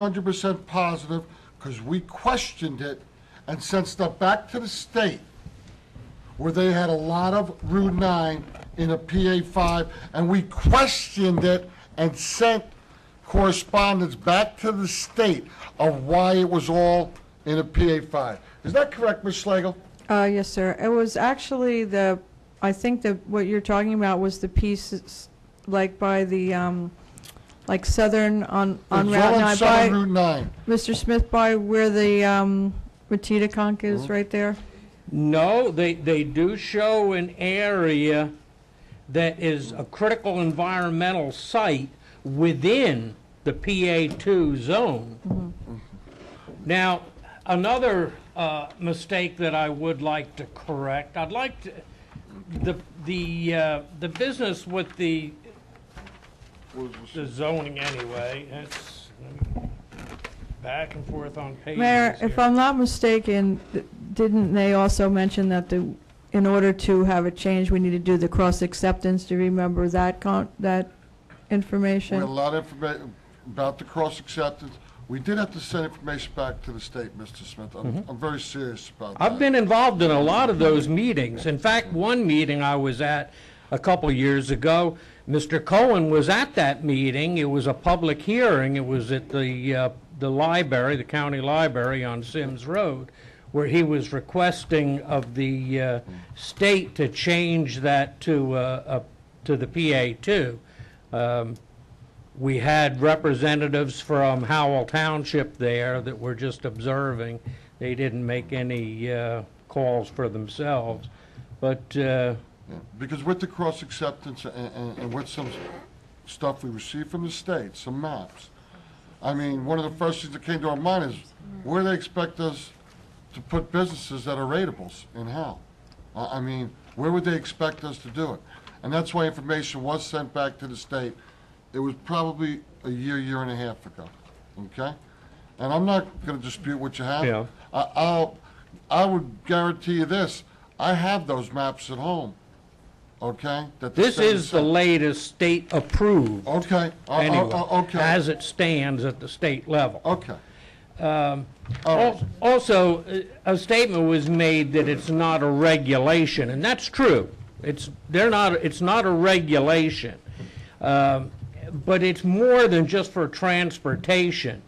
100% positive because we questioned it and sent stuff back to the state where they had a lot of Route 9 in a PA5, and we questioned it and sent correspondence back to the state of why it was all in a PA5. Is that correct, Ms. Schlegel? Yes, sir. It was actually I think that what you're talking about was the pieces like by the, like southern on Route 9. Southern Route 9. Mr. Smith, by where the Matita is right there? No, they do show an area that is a critical environmental site within the PA2 zone. Mm-hmm. Now, another mistake that I would like to correct, I'd like to, the business with the zoning anyway, it's back and forth on pages. Mayor, if I'm not mistaken, didn't they also mention that in order to have a change, we need to do the cross-acceptance? Do you remember that information? We had a lot of information about the cross-acceptance. We did have to send information back to the state, Mr. Smith. I'm very serious about that. I've been involved in a lot of those meetings. In fact, one meeting I was at a couple years ago, Mr. Cohen was at that meeting. It was a public hearing. It was at the library, the county library on Sims Road, where he was requesting of the state to change that to the PA2. We had representatives from Howell Township there that were just observing. They didn't make any calls for themselves, but because with the cross-acceptance and with some stuff we received from the state, some maps, I mean, one of the first things that came to our mind is where do they expect us to put businesses that are rateables in Howell? I mean, where would they expect us to do it? And that's why information was sent back to the state. It was probably a year and a half ago, okay? And I'm not going to dispute what you have. Yeah. I would guarantee you this. I have those maps at home, okay? This is the latest state approved. Okay. Anyway, okay. as it stands at the state level. Okay. Also, a statement was made that it's not a regulation, and that's true. It's not a regulation, but it's more than just for transportation.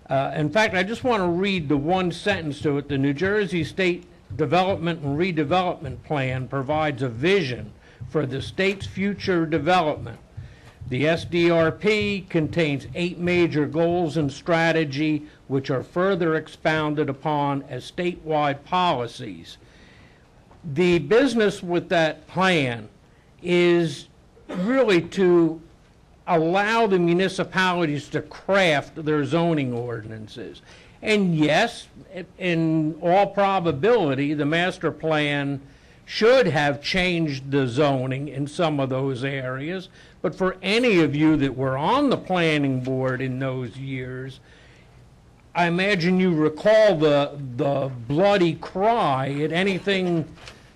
In fact, I just want to read the one sentence to it. The New Jersey State Development and Redevelopment Plan provides a vision for the state's future development. The SDRP contains 8 major goals and strategy, which are further expounded upon as statewide policies. The business with that plan is really to allow the municipalities to craft their zoning ordinances. And yes, in all probability, the master plan should have changed the zoning in some of those areas. But for any of you that were on the planning board in those years, I imagine you recall the bloody cry at anything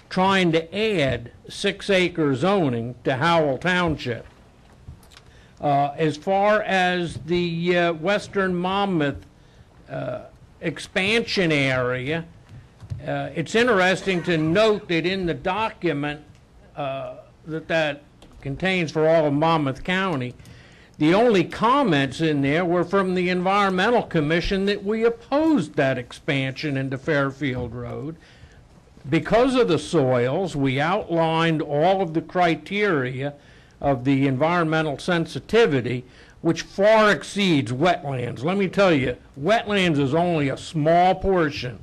trying to add 6-acre zoning to Howell Township. As far as the Western Monmouth expansion area, it's interesting to note that in the document that contains for all of Monmouth County, the only comments in there were from the Environmental Commission that we opposed that expansion into Fairfield Road. Because of the soils, we outlined all of the criteria of the environmental sensitivity, which far exceeds wetlands. Let me tell you, wetlands is only a small portion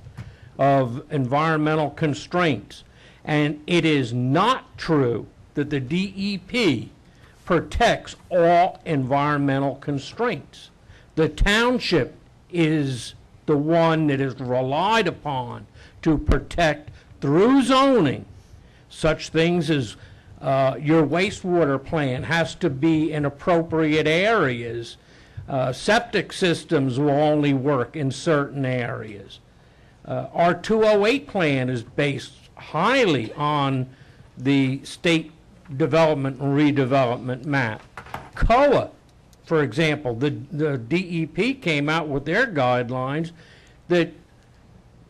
of environmental constraints. And it is not true that the DEP protects all environmental constraints. The township is the one that is relied upon to protect through zoning such things as your wastewater plant has to be in appropriate areas. Septic systems will only work in certain areas. Our 208 plan is based highly on the state development and redevelopment map. COA for example, the DEP came out with their guidelines that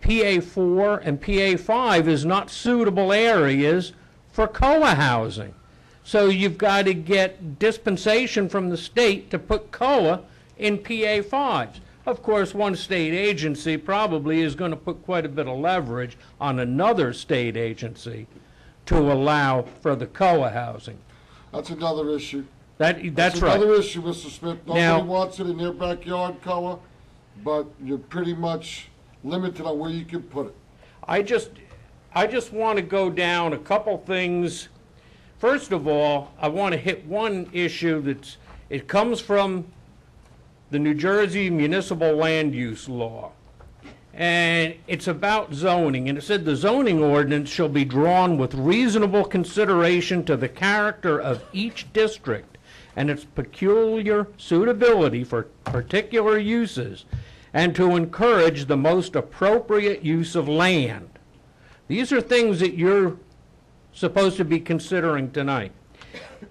PA4 and PA5 is not suitable areas for COA housing. So you've got to get dispensation from the state to put COA in PA5s. Of course, one state agency probably is going to put quite a bit of leverage on another state agency to allow for the COA housing. That's another issue. That's right. Another issue, Mr. Smith. Nobody Now- wants it in their backyard, COA, but you're pretty much limited on where you can put it. I just want to go down a couple things. First of all, I want to hit one issue it comes from the New Jersey Municipal Land Use Law. And it's about zoning, and it said the zoning ordinance shall be drawn with reasonable consideration to the character of each district and its peculiar suitability for particular uses, and to encourage the most appropriate use of land. These are things that you're supposed to be considering tonight.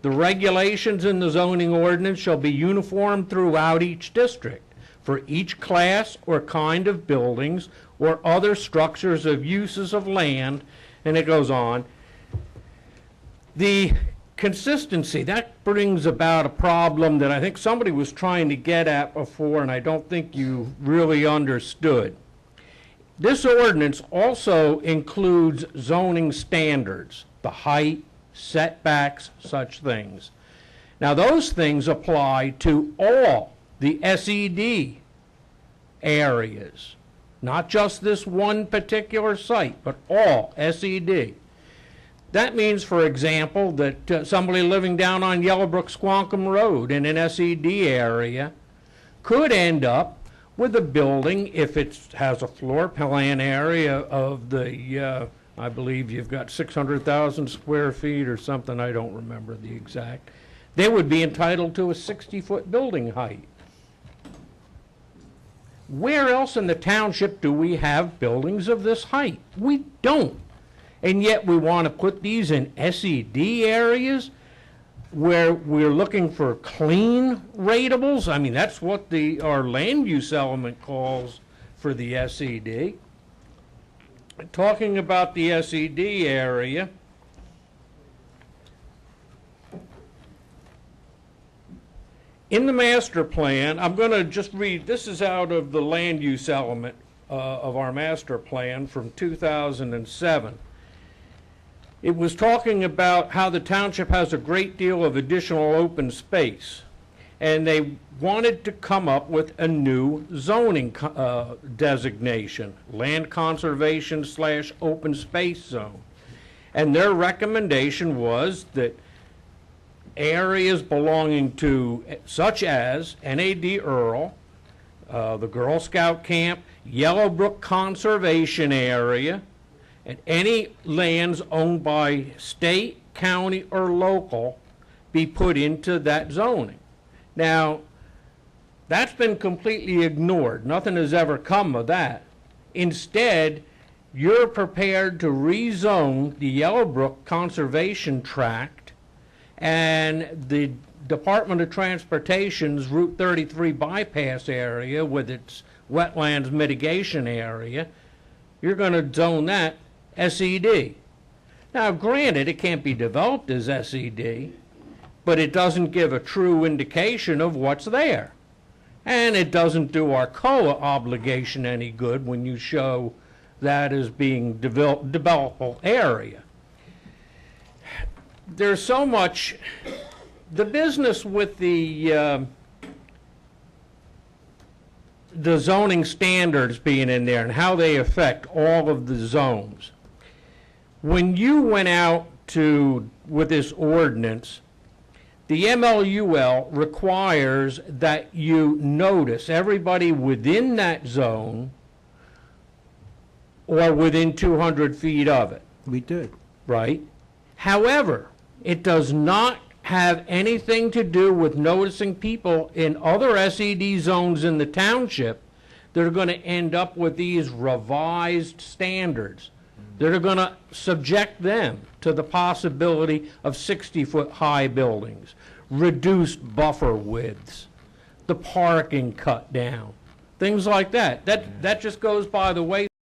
The regulations in the zoning ordinance shall be uniform throughout each district for each class or kind of buildings or other structures of uses of land, and it goes on. The consistency, that brings about a problem that I think somebody was trying to get at before, and I don't think you really understood. This ordinance also includes zoning standards, the height, setbacks, such things. Now, those things apply to all the SED areas, not just this one particular site, but all SED. That means, for example, that somebody living down on Yellowbrook Squonkam Road in an SED area could end up with a building, if it has a floor plan area of the, I believe you've got 600,000 square feet or something, I don't remember the exact, they would be entitled to a 60-foot building height. Where else in the township do we have buildings of this height? We don't. And yet we want to put these in SED areas where we're looking for clean ratables. I mean, that's what our land use element calls for the SED. Talking about the SED area, in the master plan, I'm going to just read, this is out of the land use element of our master plan from 2007. It was talking about how the township has a great deal of additional open space, and they wanted to come up with a new zoning designation, land conservation / open space zone. And their recommendation was that areas belonging to, such as NAD Earl, the Girl Scout Camp, Yellowbrook Conservation Area, and any lands owned by state, county, or local be put into that zoning. Now, that's been completely ignored. Nothing has ever come of that. Instead, you're prepared to rezone the Yellowbrook Conservation Tract and the Department of Transportation's Route 33 bypass area with its wetlands mitigation area. You're going to zone that SED. Now, granted, it can't be developed as SED, but it doesn't give a true indication of what's there. And it doesn't do our COA obligation any good when you show that as being developable area. There's so much, the business with the zoning standards being in there and how they affect all of the zones. When you went out with this ordinance, the MLUL requires that you notice everybody within that zone or within 200 feet of it. We did. Right? However, it does not have anything to do with noticing people in other SED zones in the township that are going to end up with these revised standards that are going to subject them to the possibility of 60-foot high buildings, reduced buffer widths, the parking cut down, things like that. That just goes by the way